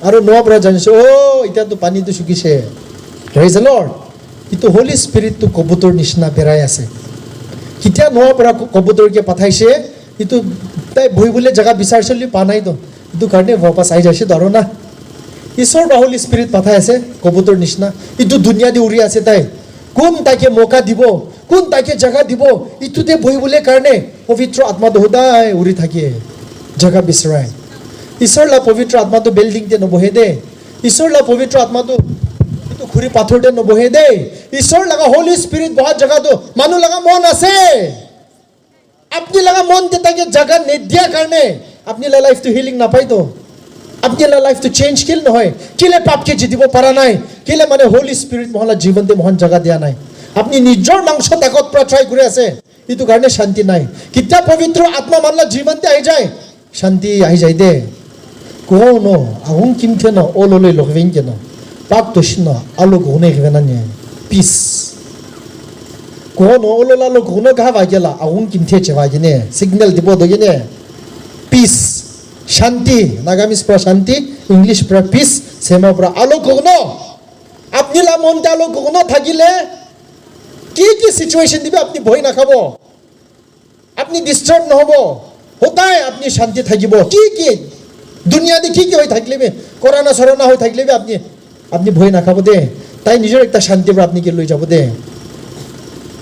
আৰু নোৱা পৰা জানিছে ও এতিয়াতো পানীটো শুকিছে প্ৰেজ দ্য লৰ্ড ইটো হোলি স্পিৰিটটো কবুতৰ নিচিনা বেৰাই আছে কিতিয়া নোৱা পৰা কবুতৰকে পাঠাইছে ইটো তাই বহিবলৈ জায়গা বিচাৰ চলি পা নাই তো ইটো কাৰণে বাপাস আহি যাইছে ধৰো না ঈশ্বৰ বা হোলি স্পিৰিট পাঠাই আছে কবুতৰ নিচিনা ইটো দুনিয়া দি উৰি আছে তাই কোন তাকে মৌকা দিব কোন তাকে জায়গা দিব ইটোতে বহিবলৈ কাৰণে পবিত্ৰ আত্মাটো সদায় উৰি থাকে জায়গা বিচাৰাই ঈশ্বৰ লা পবিত্ৰ আত্মাটো বিল্ডিংতে নবহে দে ঈশ্বৰ লা পবিত্ৰ আত্মাটো ইটো খুৰি পাথৰতে নবহে দে ঈশ্বৰ লগা হোলি স্পিৰিট বহুত জায়গাটো মানুহ লগা মন আছে আপনি লাগা মন তাকে জায়গা নিদিয়া কাৰণে আপনি লাইফটো হিলিং নাপাই তো আপনি লাইফটো চেঞ্জ কিল নহয় কিলে পাপকে জিতিব পাৰা নাই কিলে মানে হোলি স্পিৰিট মহলা জীৱনতে মহান জায়গা দিয়া নাই আপনি নিজৰ মাংস তাকত পৰা ট্ৰাই কৰি আছে ইটো কাৰণে শান্তি নাই কিতা পবিত্ৰ আত্মা মানলা জীৱনতে আহি যায় শান্তি আহি যায় দে কোন আহুন কিমথে ন অললৈ লগবেন কেন পাপ তোছিন আলো গনে গবেনা নে পিস কোন অললালো গন গাবা গেলা আহুন কিমথে চেবা গিনে সিগন্যাল দিব দগিনে পিস শান্তি নাগামিস প্রা শান্তি ইংলিশ প্রা পিস সেমা প্রা আলো গন আপনি লা মনতে আলো গন থাকিলে কি সিচুয়েশন দিবে আপনি ভয় না খাবো আপনি ডিস্টার্ব নহব হতাই আপনি শান্তি থাকিব কি দুনিয়াতে কি হৈ থাকলে করোনা সরোনা হৈ থাকলে আপনি ভয় না খাবো দে তাই নিজের একটা শান্তি আপনি কি লৈ যাব দে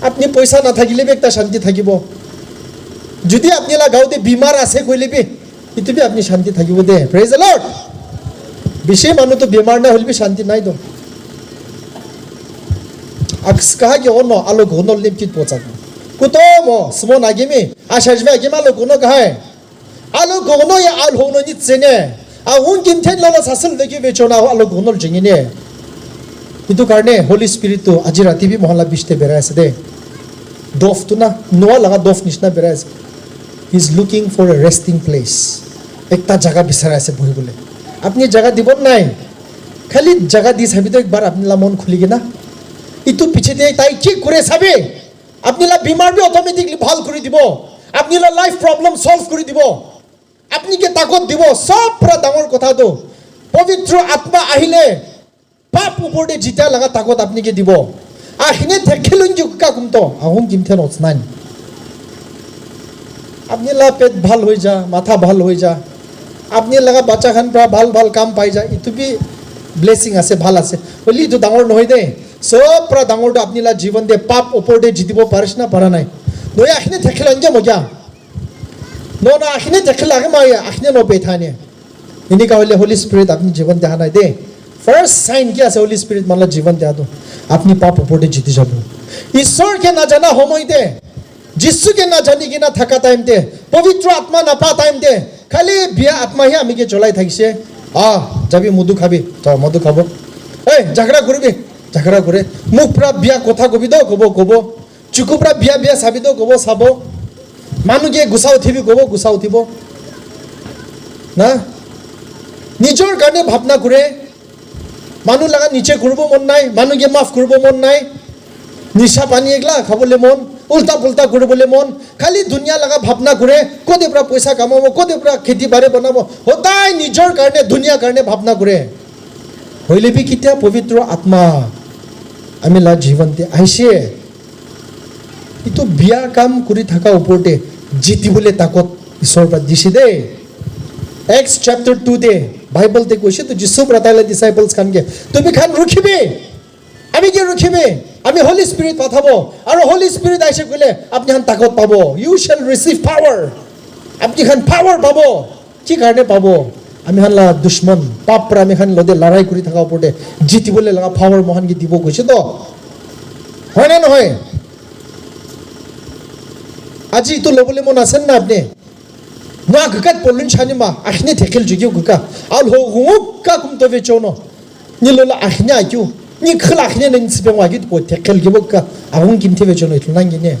আপনি পয়সা না থাকিলে একটা শান্তি থাকিব যদি আপনি লা গাঁওতে বিমার আছে কইলে ইতিবি আপনি শান্তি থাকিব দে প্রেজ দ্য লর্ড বেশি মানুষ তো বেমার না হইলে শান্তি নাই তো আক্স কাহা কি অন্য আলো ঘন লিমকিত পচাক কুতো মো সমো নাগিমি আশাজবে কি মালো কোন কাহে আলো ঘন ইয়া আল হনো নি চেনে আহুন কিমথেন ললো সাসল দেখি বেচনা আলো ঘনল জিঙিনে ইটো কারণে হোলি স্পিরিট তো আজি রাতি বি মহল্লা বিশতে বেড়াই আছে দে দফ তো না নোয়া লাগা দফ নিচিনা বেড়াই আছে he is looking for a resting place একটা জায়গা বিচারাই আছে বহিবলে আপনি জায়গা দিব নাই খালি জায়গা দি চাবি তো একবার আপনি লা মন খুলি কিনা ইটো পিছে দিয়ে তাই কি করে চাবে আপনি লা বিমার বি অটোমেটিকলি ভাল করে দিব আপনি লা লাইফ প্রবলেম সলভ করে দিব আপনি কে তাকত দিব সব পুরা ডাঙর কথা তো পবিত্র আত্মা আহিলে পাপ উপরে জিতা লাগা তাকত আপনি কে দিব আহিনে দেখেলুন যে কাকুম তো আহুম কিমথে নচনান আপনি লা পেট ভাল হয়ে যা মাথা ভাল হয়ে যা আপনি লাগা বাচ্চা খান পৰা ভাল ভাল কাম পাই যা ইটো বি ব্লেসিং আছে ভাল আছে বলি তো ডাঙর নহয় দে সব পুরা ডাঙরটো আপনি লা জীবন দে পাপ উপরে জিতিব পারিস না পারা নাই নয় আহিনে দেখেলন যে মজা নো না আহিনে দেখলে আগে মাই আহিনে নো পেথানে ইনি কাহলে হোলি স্পিরিট আপনি জীবন দেখা নাই দে ফার্স্ট সাইন কি আছে হোলি স্পিরিট মানলা জীবন দেয়া তো আপনি পাপ উপরে জিতে যাব ঈশ্বরকে না জানা সময়তে যিশুকে না জানি কিনা থাকা টাইমতে পবিত্র আত্মা না পা টাইমতে খালি বিয়া আত্মাহে আমিকে চলাই থাকিছে যাবি মধু খাবি তো মধু খাব এই ঝগড়া করবি ঝগড়া করে মুখ পুরা বিয়া কথা কবি তো কব চুকুপৰা বিয়া বিয়া চাবিতো ক'ব চাব মানুহে গুচা উঠিবি ক'ব গুচা উঠিব না নিজৰ কাৰণে ভাৱনা কৰে মানুহ লগা নিচে কৰিব মন নাই মানুহে মাফ কৰিব মন নাই নিচা পানী এগলা খাবলৈ মন উল্টা পুল্টা কৰিবলৈ মন খালি দুনিয়া লগা ভাৱনা কৰে ক'তে পৰা পইচা কামাব ক'তে পৰা খেতি বাৰী বনাব সদায় নিজৰ কাৰণে দুনিয়াৰ কাৰণে ভাৱনা কৰে হইলেবি কেতিয়া পবিত্ৰ আত্মা আমি লা জীৱনতে আহিছে ইটো বিয়া কাম কৰি থকা ওপৰতে জিতিবলৈ তাকত ঈশ্বৰৰ পৰা দিছে দেই Acts chapter 2 দে বাইবেলতে কৈছে তো যিশু ব্ৰাটাইলে ডিসাইপলস খানকে তুমি খান ৰখিবি আমি কি ৰখিবি আমি হোলি স্পিৰিট পাঠাব আৰু হোলি স্পিৰিট আইছে কইলে আপনি খান তাকত পাব ইউ শ্যাল ৰিসিভ পাৱাৰ আপনি খান পাৱাৰ পাব কি কাৰণে পাব আমি খান লা দুশ্মন পাপ পৰা আমি খান লদে লড়াই কৰি থকা ওপৰতে জিতিবলৈ লগা পাৱাৰ মহান কি দিব কৈছে তো হয় না নহয় আজি তো লবলৈ মন আছে না আপনি না গকাত পলুন ছানি মা আখনি থেকেল জুগিও গকা আল ho gukka kum to ve chono ni lola akhnya kyu ni khla akhne nen sipe wa git po থেকেল gibokka ahun kim the ve chono itlu nangi ne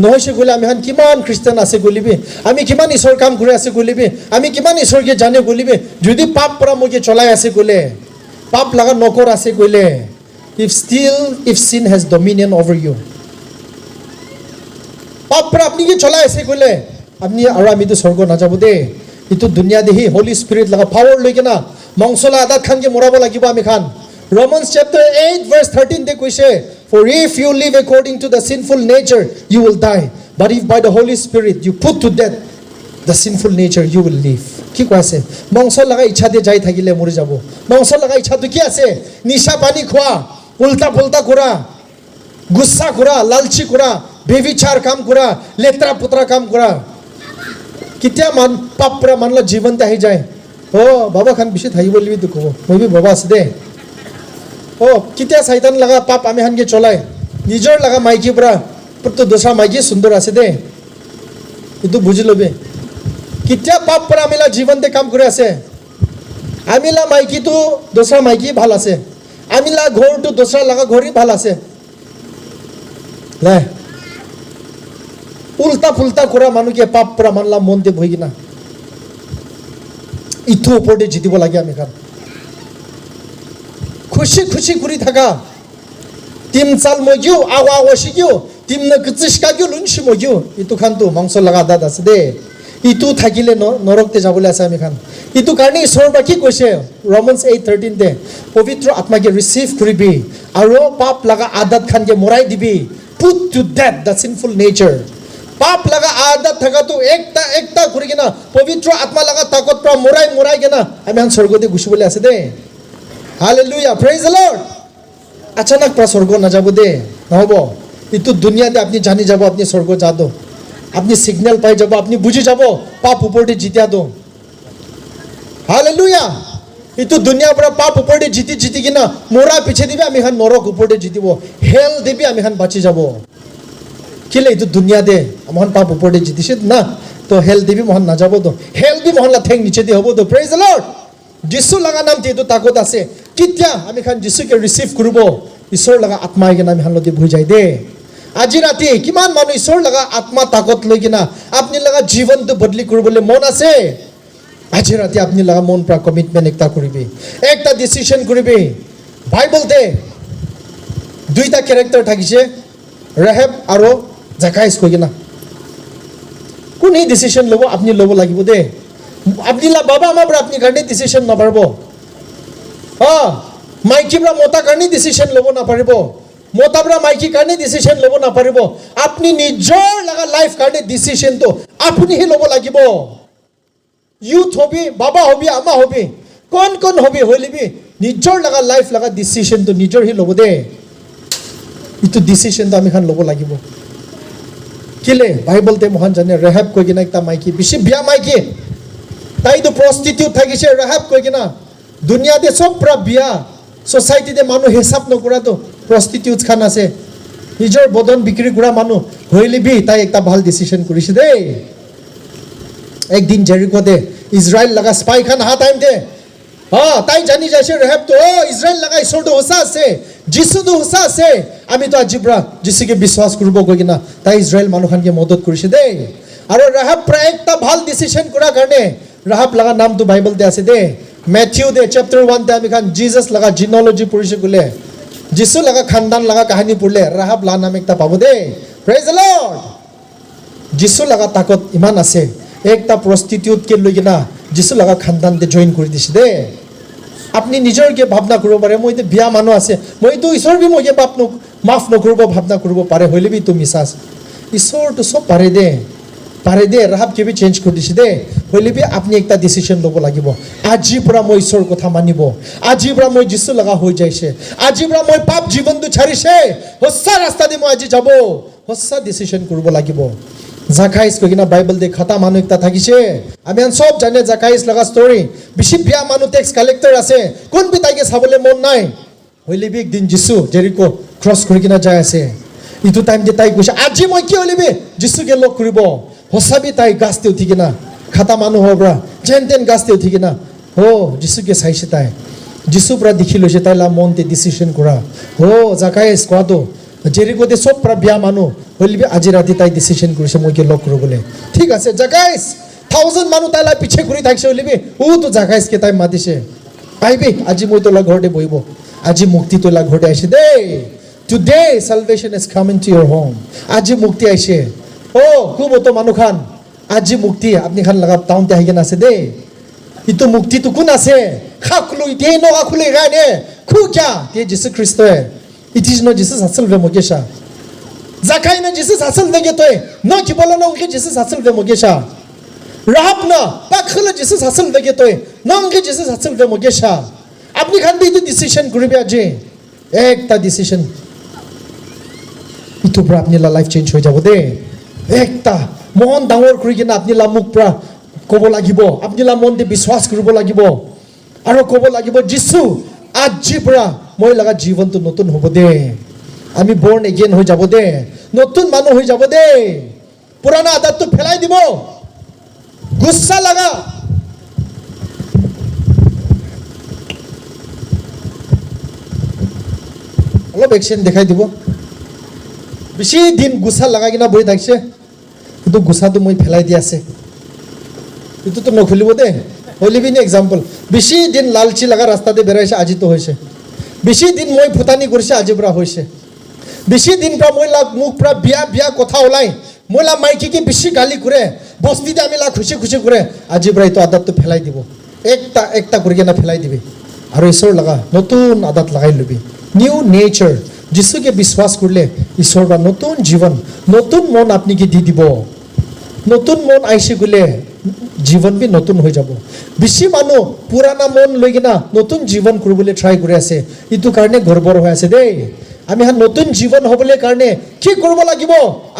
নহয় সে গলে আমি হান কিমান খ্রিস্টান আছে গলিবি আমি কিমান ঈশ্বর কাম করে আছে গলিবি আমি কিমান ঈশ্বরকে জানে গলিবি যদি পাপ পৰা মগে চলাই আছে গলে পাপ লাগা নকৰ আছে গলে if sin has dominion over you পাপ পৰা আপনি কি চলাই আছে গলে আপনি আৰু আমি তো স্বর্গ না যাব দে ইটো দুনিয়া দেহি হোলি স্পিরিট লাগা পাওয়ার লই কেনা মংসলা আদাত খানকে মরাব লাগিব আমি খান Romans chapter 8 verse 13 they কৈছে for if you live according to the sinful nature you will die but if by the holy spirit you put to death the sinful nature you will live কি কৈছে মংসল লাগা ইচ্ছা দে যাই থাকিলে মৰি যাব মংসল লাগা ইচ্ছা তো কি আছে নিশা পানী খোৱা উল্টা পুল্টা কৰা গুচ্ছা কৰা লালচি কৰা বেবিচাৰ কাম কৰা লেত্ৰা পুত্ৰা কাম কৰা কিতিয়া মান পাপ পৰা মানলা জীৱন আহি যায় ও বাবা খান বেছি থাকিব লিবি তো কব মই বাবা আছে দে ও কিতিয়া শয়তান লাগা পাপ আমি হানকে চলাই নিজৰ লাগা মাইকি পৰা তো দোসা মাইকি সুন্দৰ আছে দে ইটো বুঝি লবে কিতিয়া পাপ পৰা আমিলা জীৱনতে কাম কৰি আছে আমিলা মাইকি তো দোসা মাইকি ভাল আছে আমিলা ঘৰ তো দোসা লাগা ঘৰি ভাল আছে লাই উল্টা ফুল্টা কৰা মানুহে পাপ পৰা মানলা মনতে বহি কিনা ইটো ওপৰতে জিতিব লাগে আমি খান খুশি খুশি কৰি থাকা তিম চাল মগিও আৱা ওশিও তিম ন গচিসকা গিও লুনছি মগিও ইটো খান তো মাংস লাগা দাদ আছে দে ইটো থাকিলে নৰকতে যাবলৈ আছে আমি খান ইটো কাৰণে ঈশ্বৰ বা কি কৈছে Romans 8:13 তে পবিত্ৰ আত্মাকে ৰিসিভ কৰিবি আৰু পাপ লাগা আদত খানকে মৰাই দিবি put to death the sinful nature পাপ লাগা আদত থাকা তো একটা কৰি কিনা পবিত্ৰ আত্মা লাগা তাকত পৰা মৰাই কিনা আমি হান স্বৰ্গতে গুছিবলৈ আছে দে Hallelujah, praise the Lord. अचानक পৰা স্বৰ্গ না যাব দে নহব ইটো দুনিয়াতে আপনি জানি যাব আপনি স্বৰ্গ যাব আপনি সিগন্যাল পাই যাব আপনি বুঝি যাব পাপ উপৰতে জিতিয়া দো Hallelujah. ইটো দুনিয়াৰ পৰা পাপ উপৰতে জিতি কিনা মোৰা পিছে দিবি আমি হান নৰক উপৰতে জিতিব হেল দিবি আমি হান বাচি যাব কিলে ইটো দুনিয়া দে আমহন পাপ উপৰতে জিতিছে না তো হেল দিবি মহন না যাব তো হেল বি মহন লা ঠেং নিচে দি হ'ব তো praise the Lord. যিশু লাগা নাম তেটো তাকত আছে কিতিয়া আমি খান যিশুকে ৰিসিভ কৰিব ঈশ্বৰ লাগা আত্মা আইকে আমি হানলতে বহি যায় দে আজি ৰাতি কিমান মানুহ ঈশ্বৰ লাগা আত্মা তাকত লৈ কিনা আপনি লাগা জীৱনটো বদলি কৰিবলৈ মন আছে আজি ৰাতি আপনি লাগা মন পৰা কমিটমেন্ট একটা কৰিবি একটা ডিসিশন কৰিবি বাইবেলতে দুইটা ক্যাৰেক্টাৰ থাকিছে ৰেহেব আৰু জাকাইস কৈ কিনা কোন এই ডিসিশন লব আপনি লব লাগিব দে আপনি লা বাবা আমাৰ পৰা আপনি কাৰণে ডিসিশন না পাৰবো মাইকি পৰা মোটা কাৰণে ডিসিশন লব না পাৰিব মোটা পৰা মাইকি কাৰণে ডিসিশন লব না পাৰিব আপনি নিজৰ লাগা লাইফ কাৰণে ডিসিশন তো আপনি হি লব লাগিব ইউথ হবি বাবা হবি আমা হবি কোন হবি হলিবি নিজৰ লাগা লাইফ লাগা ডিসিশন তো নিজৰ হি লব দে ইটো ডিসিশন তো আমি খান লব লাগিব কিলে বাইবেলতে মহান জানে ৰেহাব কৈ কিনা একটা মাইকি বেছি বিয়া মাইকি তাই তো প্ৰস্টিটিউট থাকিছে ৰেহাব কৈ কিনা দুনিয়াতে সব পৰা বিয়া সোসাইটিতে মানুহ হিসাব নকৰা তো প্ৰস্টিটিউট খান আছে নিজৰ বদন বিক্ৰি কৰা মানুহ হইলিবি তাই একটা ভাল ডিসিশন কৰিছে দে একদিন জেৰিকোতে ইজৰাইল লাগা স্পাই খান হা টাইম দে তাই জানি যাইছে ৰেহাব তো ইজৰাইল লাগা ঈশ্বৰ তো হোসা আছে যিশু তো হোসা আছে আমি তো আজি পৰা যিছুকে বিশ্বাস কৰিব গৈ কিনা তাই ইজৰাইল মানুহখানকে মদত কৰিছে দেই আৰু ৰাহাব প্ৰায় একটা ভাল ডিসিশন কৰাৰ কাৰণে ৰাহাব লগা নামটো বাইবেলতে আছে দেই মেথিউ দে চ্যাপ্টাৰ 1 তে আমি খান জিজাস লগা জিনলজি পঢ়িছে গলে যিছু লগা খানদান লগা কাহিনী পঢ়লে ৰাহাব লা নাম একটা পাব দেই প্ৰেজ দ্য লৰ্ড যিছু লগা তাকত ইমান আছে একটা প্ৰস্টিটিউট কে লৈ কিনা যিছু লগা খানদান তে জয়েন কৰি দিছে দেই আপনি নিজৰকে ভাবনা কৰিব পাৰে মই তে বিয়া মানুহ আছে মই তো ঈশ্বৰ বি মই বাপনো মাফ নকৰিব ভাবনা কৰিব পাৰে হইলে বি তুমি মিছাস ঈশ্বৰ তো সব পাৰে দে ৰাহাব কে বি চেঞ্জ কৰি দিছে দে হইলে বি আপনি একটা ডিসিশন লব লাগিব আজি পৰা মই ঈশ্বৰৰ কথা মানিব আজি পৰা মই যিছু লগা হৈ যাইছে আজি পৰা মই পাপ জীৱনটো ছাৰিছে হচ্ছা ৰাস্তা দি মই আজি যাব হচ্ছা ডিসিশন কৰিব লাগিব জাকাইস কইনা বাইবেল দে খাতা মানুহ একটা থাকিছে আমি সব জানে জাকাইস লগা স্টোরি বেশি বিয়া মানুহ ট্যাক্স কালেক্টর আছে কোন বি তাইকে চাবলে মন নাই হইলে বি একদিন যিছু জেৰিকো ক্ৰস কৰি কিনা যায় আছে ইটো টাইম দে তাই কৈছে আজি মই কি হলিবি যিছুকে লগ কৰিব হসাবি তাই গাছতে উঠি কিনা খাতা মানুহ হবৰা যেনতেন গাছতে উঠি কিনা ও যিছুকে চাইছে তাই যিছু পৰা দেখি লৈছে তাইলা মনতে ডিসিশন কৰা ও জাকাইস কোৱাটো জেৰিকো দে সব পৰা বিয়া মানুহ হলিবি আজি ৰাতি তাই ডিসিশন কৰিছে মই কি লগ কৰিবলৈ ঠিক আছে জাকাইস 1000 মানুহ তাইলা পিছে ঘুৰি থাকিছে হলিবি ও তো জাকাইস কে তাই মাতিছে আইবি আজি মই তোলা ঘৰতে বহিব আজি মুক্তি তোলা ঘৰতে আইছে দেই today salvation is coming to your home আজি মুক্তি আইছে ও কুমতো মানুহ খান আজি মুক্তি আপনি খান লাগা টাউনতে আহি কেনে আছে দেই ইটো মুক্তি তো কোন আছে খাকলু ইতে নগা খুলে গানে খুকিয়া তে যিশু খ্ৰীষ্টই It is not Jesus asal ve mogesha. Zakai na Jesus asal ve getoy. No ki bola na unke Jesus asal ve mogesha. Rahab na pakhla Jesus asal ve getoy. No unke Jesus asal ve mogesha. Apni khan bi decision koribe aje. Ekta decision. Itu pra apni la life change hoi jabo de. Ekta mon dangor kori kina apni la muk pra kobo lagibo. Apni la mon de biswas koribo lagibo. Aro kobo lagibo Jisu আজি পৰা মই লগা জীৱনটো নতুন হ'ব দে আমি born again হৈ যাব দে নতুন মানুহ হৈ যাব দে পুরানা আদতটো ফেলাই দিব গুচ্ছা লাগা অলপ একশন দেখাই দিব বেশি দিন গুচ্ছা লাগা কিনা বহি থাকছে কিন্তু গুচ্ছাটো মই ফেলাই দি আছে এটো তো নখুলিব দে হলিবিনি এক্সাম্পল বেশি দিন লালচি লাগা রাস্তাতে বেরাইছে আজি তো হইছে বেশি দিন মই ফুটানি কৰিছে আজি পৰা হইছে বেশি দিন পৰা মই লাগ মুখ পৰা বিয়া কথা ওলাই মই লা মাইকি কি বেশি গালি কৰে বস্তিতে আমি লা খুশি কৰে আজি পৰা তো আদতটো ফেলাই দিব একটা কৰি কেনা ফেলাই দিবি আৰু ঈশ্বৰ লগা নতুন আদত লগাই লবি নিউ নেচাৰ যিছুকে বিশ্বাস কৰিলে ঈশ্বৰ বা নতুন জীৱন নতুন মন আপনি কি দি দিব নতুন মন আইছে গলে জীবন বি নতুন হৈ যাব বেশি মানুহ পুরানা মন লৈ কিনা নতুন জীবন কৰিবলৈ ট্ৰাই কৰি আছে ইটো কাৰণে গৰ্বৰ হৈ আছে দেই আমি হান নতুন জীবন হ'বলৈ কাৰণে কি কৰিব লাগিব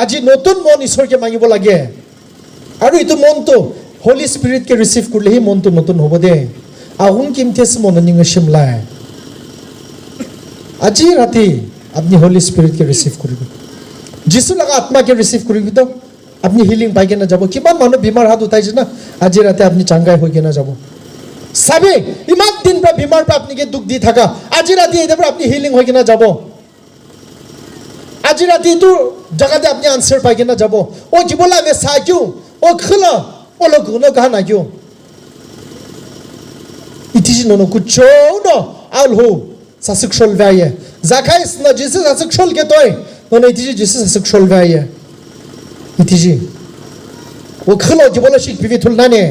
আজি নতুন মন ঈশ্বৰকে মাগিব লাগে আৰু ইটো মনটো হোলি স্পিৰিট কে ৰিসিভ কৰিলে হি মনটো নতুন হ'ব দে আহুন কিমতেস মন নিংশিমলাই আজি ৰাতি আপনি হোলি স্পিৰিট কে ৰিসিভ কৰিব যিছু লগা আত্মা কে ৰিসিভ কৰিব তো আপনি হিলিং পাই কেনা যাব কিমান মানুহ বিমাৰ হাত উঠাইছে না আজি ৰাতে আপনি চাঙ্গাই হৈ কেনা যাব সাবে ইমান দিন পৰা বিমাৰ পৰা আপনি কে দুখ দি থাকা আজি ৰাতি এইটা পৰা আপনি হিলিং হৈ কেনা যাব আজি ৰাতি তো জাগাতে আপনি আনসার পাই কেনা যাব ও কি বলা মে সা কিউ ও খলা ও লোক ন কহা না কিউ ইতিজি নো কুচো নো আল হো সাসুকশল ভাইয়ে জাকাইস না জিসু সাসুকশল কে তোই নো ইতিজি জিসু সাসুকশল ভাইয়ে ইতিজি ও খলো কি বলা শিখ বিবি তুলনানে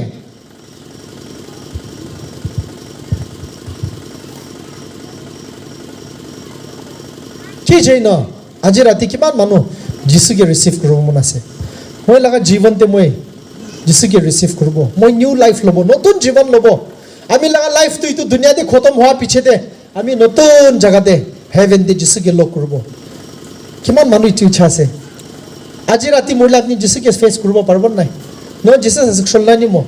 কি যাই না আজি ৰাতি কিমান মানুহ যিছুকে ৰিসিভ কৰিব মন আছে মই লাগা জীৱনতে মই যিছুকে ৰিসিভ কৰিব মই নিউ লাইফ লব নতুন জীৱন লব আমি লাগা লাইফ তো ইটো দুনিয়াতে খতম হোৱা পিছতে আমি নতুন জায়গাতে হেভেন দি যিছুকে লগ কৰিব কিমান মানুহ ইটো ইচ্ছা আছে আজি ৰাতি মৰিলে আপনি যিছুকে ফেস কৰিব পারবেন নাই ন যিছু সাসুকশল নাই নিমো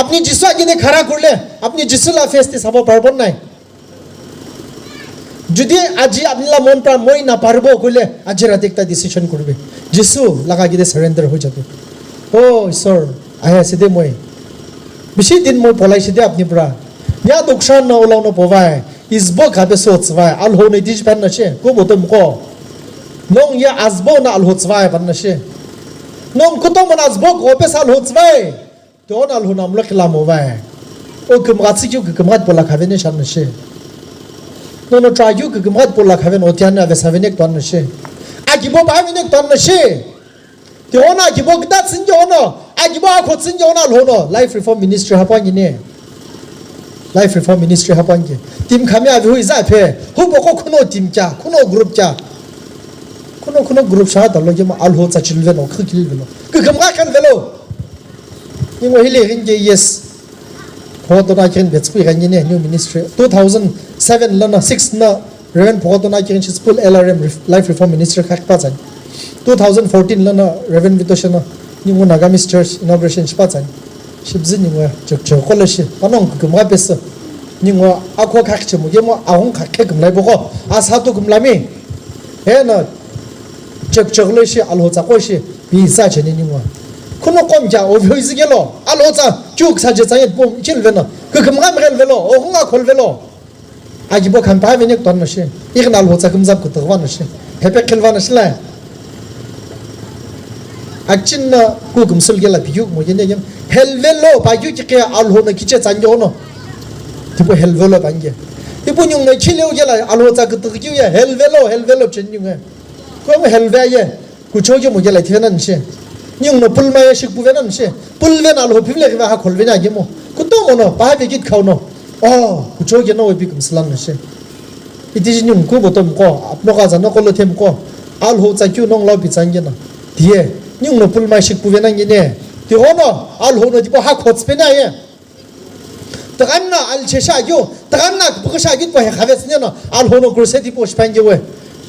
আপনি যিছু আগিনে খাড়া করলে আপনি যিছু লা ফেস তে চাব পারবেন নাই যদি আজি আপনিলা মন প্রাণ মই না পারবো কইলে আজি রাতে একটা ডিসিশন করবে যিছু লাগা গিয়ে সারেন্ডার হয়ে যাবে ও ঈশ্বর আহে আছে দে মই বেশি দিন মই পলাইছে দে আপনি পুরা ইয়া দোকসান না ওলাও না পবাই ইসবো খাবে সোচবাই আল হো নাই দিজ পান নাছে কো বতো মকো nong ya azbo na alhotswai ban na she nong kutom na azbo ko pe sal hotswai to na alhunam la klamo vai o kumrat si ju kumrat pola khavene shan na she no try ju kumrat pola khaven o tian na ve savenek ton na she agibo ba venek ton na she to na agibo gdat sin jo no agibo ko sin jo na alhono life reform ministry hapan ni Life Reform Ministry hapan ki team khami avi hui za phe hu boko khuno team cha khuno group cha khuno group sha dalo jema alho cha chilve no khil velo ke gamga kan velo ni mo hile ring je yes phodona ken betspi gan ni new ministry 2007 lana 6 na reven phodona ken school LRM Life Reform Ministry khak pa chan 2014 lana reven vitoshana ni mo nagami church inauguration pa chan shibzi ni mo chok kholashi panong kumga pes ni mo akho khak chemu je mo ahong khak ke kumlai boko asa to kumlami he na chok kholashi alho cha koshi bi sa cheni ni mo kuno komja obhoiz gelo alho cha chuk sa je chai bom chil vena ke kumga mrel velo ohunga khol velo aji bo kan pa vene ton na she ignal ho cha kumzab ku tgwan na she hepe khilwan shla achin na ku kumsul gela biyu mo yene yem helvelo bayu ki ke alho na kiche chanjo no tipo helvelo bangye tipo nyung na chileo gela alho cha ku tgyu ya helvelo chenyung he ko mo helve ye ku chojo mo gela thenan she nyung no pulma ye shik buvenan she pulven alho phivle ke ha kholve na ge mo ku to mo no ba be git khau no ku choge no bi kumslan na she iti nyung ku bo tom ko apno ga jana ko lo them ko alho cha kyu nong lo bi changye na die nhưng nó phun mai shik puve nang ine ti hono al hono ti po ha khots pe na ye taganna al chesha yo taganna po sha git po he khaves ne no al hono kurse ti po span je we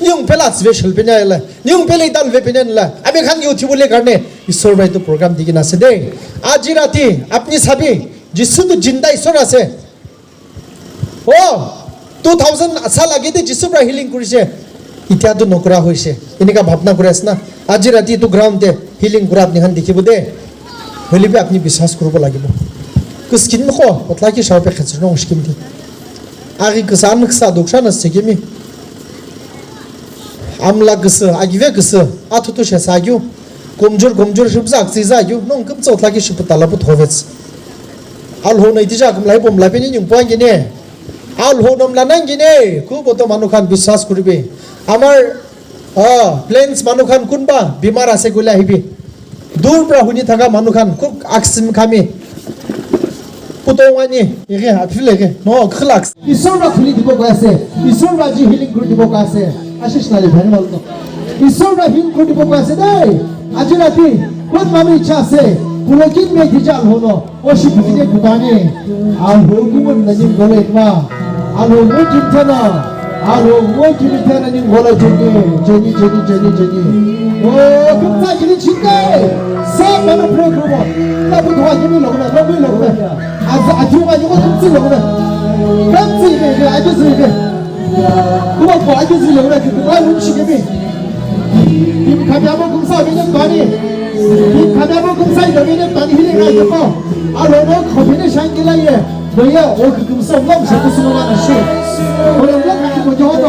nhưng pela special pe na la nhưng pele dal ve pe na la abe khan yo ti bole karne isor bai to program digina se de aji rati apni sabi jisu to jinda isor ase o 2000 साल आगे ते जिसु pra healing kurise इत्यादि नोकरा होइसे इनका भावना कुरास ना आज राति तो ग्राउंड ते हिलिंग कुरात निहान देखिबो दे होली पे अपनी विश्वास करबो लागिबो कुस्किन मखो पतला की शाव पे खचनो मुश्किल थी आगे किसान खसा दोक्षा न सेगेमी आमला गस आगिवे गस आथु तो शेसागु कमजोर शुबजा अक्सिजागु नों कम चौतला की शिपताला बु थोवेस आल हो नै दिजा कम लाइ बम लापेनि निं पांगिने आल हो नम लानांगिने कु बतो मानुखान विश्वास करिबे आमार प्लेन्स मानुखान कुनबा बीमार आसे गुला हिबि दूर प्रा हुनि थागा मानुखान कुक आक्सिम खामि पुतोवानि एगे हाफिलेगे नो खलाक्स इसोरबा खुनि दिबो गासे इसोरबा जि हिलिंग गुड दिबो गासे आशिष नाले भनि बोलतो इसोरबा हिलिंग गुड दिबो गासे दे आज राति कोन मानु इच्छा से पुलोकिन में दिजाल होनो ओशी बिने गुदाने आ होगुमन नजि गोलेमा आलो मो जिथना आलो मो जिथना नि गोला जनि ओ कुत्ता जिनि छिके सब मन प्रयोग करबो तब धवा जिनि लगबे आज आजुवा जको तुमसी लगबे कमसी के आजुसी के कुबा को आजुसी लगबे कि कुबा लुछि के बि 님 가자고 금사 비는 바니 님 가자고 금사 여기는 바니 힐링 하고 아로로 커피는 샹길라에 너야 오 금사 엄청 세고스노만 시 오늘 같이 보죠도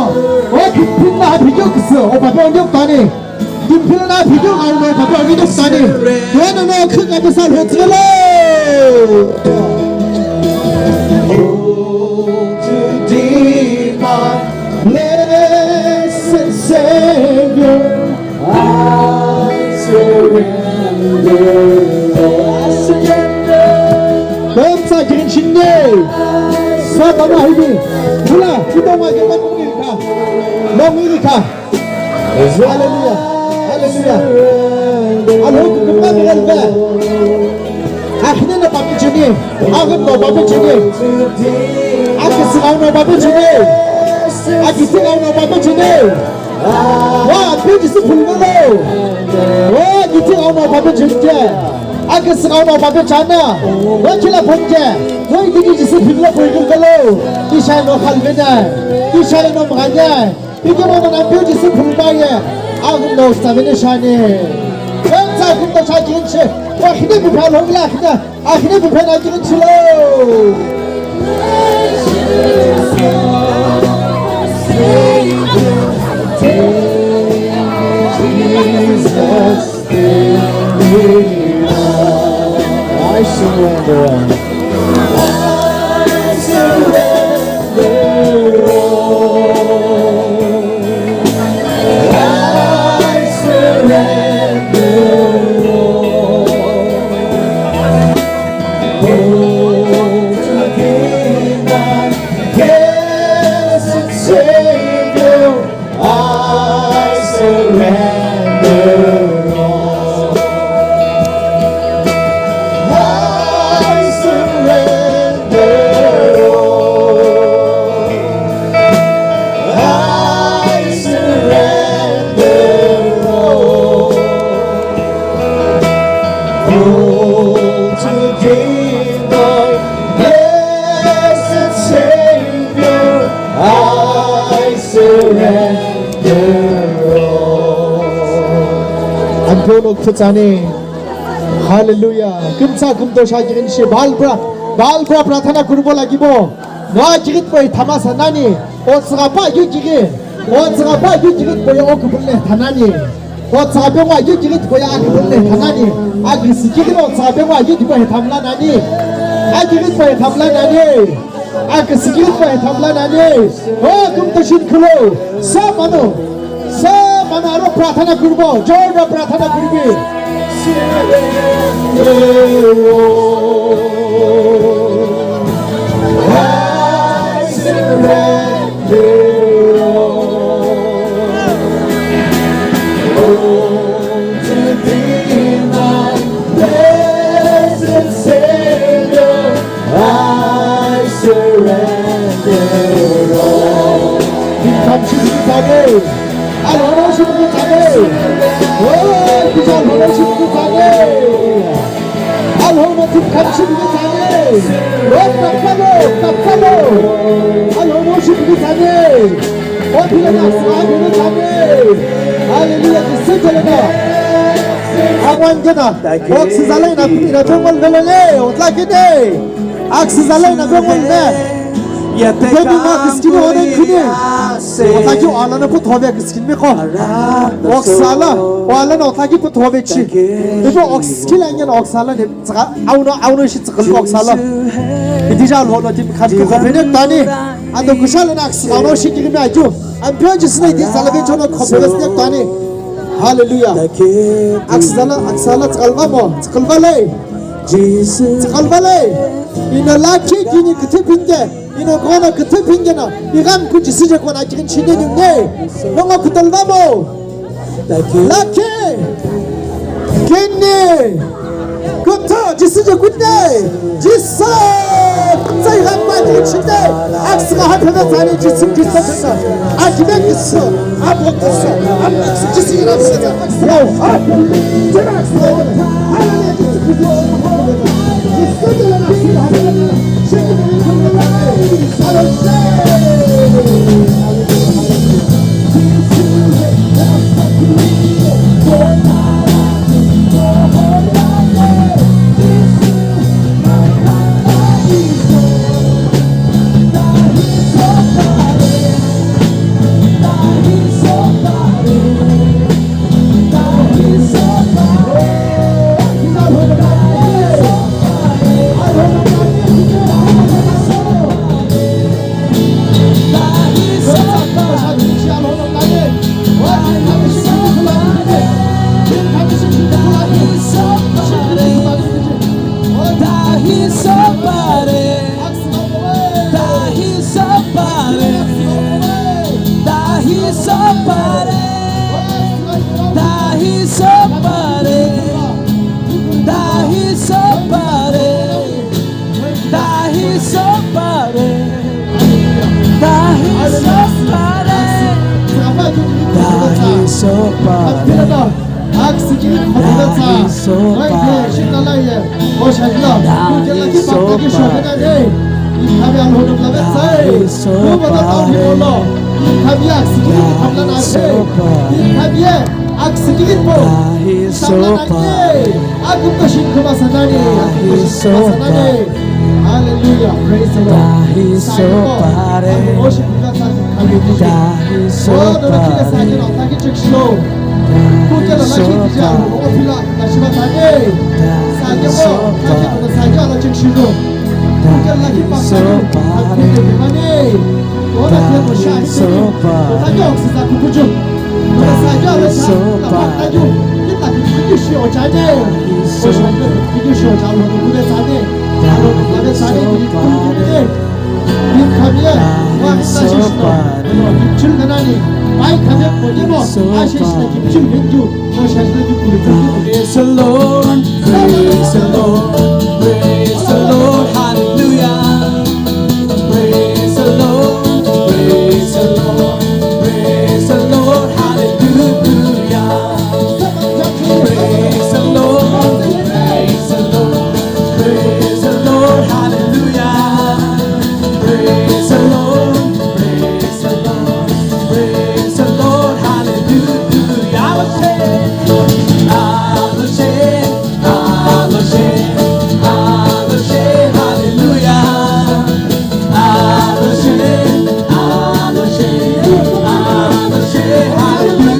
오 김필나 비교 그스 오 바보 언제 바니 김필나 비교 가는 거 바보 언제 바니 너는 너 큰가 비싼 호텔로 Blessed Savior, I surrender. Bangsa jirin shinne, sabama hibi, mula kita makan mangilika. Hallelujah, hallelujah. Alhamdulillah kita berelba. Akhirnya na babi jini, akhir na babi jini, akhir sekarang na babi jini. Aki tinggal na babi jini. Wah, tu jisi pulmano. Wah, kita orang babi jini. Aki sekarang na babi jana. Wah, kila punca. Wah, ini jisi pulmano pulmano kalau. Isai no halbena, isai no menganya. Kita mau mengambil jisi pulmano ya. Aku no stamina shani. Bangsa kita cakap ini. Wah, ini bukan orang lah kita. Akhirnya bukan lagi kita. surrender all. जाने hallelujah 금사 금도샤 기린시 발브라 प्रार्थना कुरबो लागिबो 너 지깃 보이 타마사 나니 오스가파 유지기 오스가파 유지기 보이 오크불레 타나니 오스가 병와 유지기 보이 아크불레 타나니 아그 스기도 오스가 병와 유지기 보이 탐라나니 아지기 보이 탐라나니 아그 스기도 보이 탐라나니 오 금도신 클로 사마노 प्रार्थना कुरबो जोरदार प्रार्थना कुरबी Otaki alana put hove kiskin me ko oksala alana otaki put hove chi ibo okskil angen oksala ne auno shi tsikal oksala idijal hono tim khat ko khopene tani ando kushal na auno shi kimi aju ampyo jisne di salabe chono khopes ne tani hallelujah aksala tsikal vale ina laki kini kitipinde ino gona kitipingena igam kuji sije kona jikin chinene nongo kutalvamo laki kini kuto jisije kutne jissa sai hamma jikin chinde aksga hapena tani jisim jissa akime gisso abo gisso abo jisi rasata yo Hallelujah, praise the Lord. He's so body. He's so body. Praise the Lord, praise the Lord.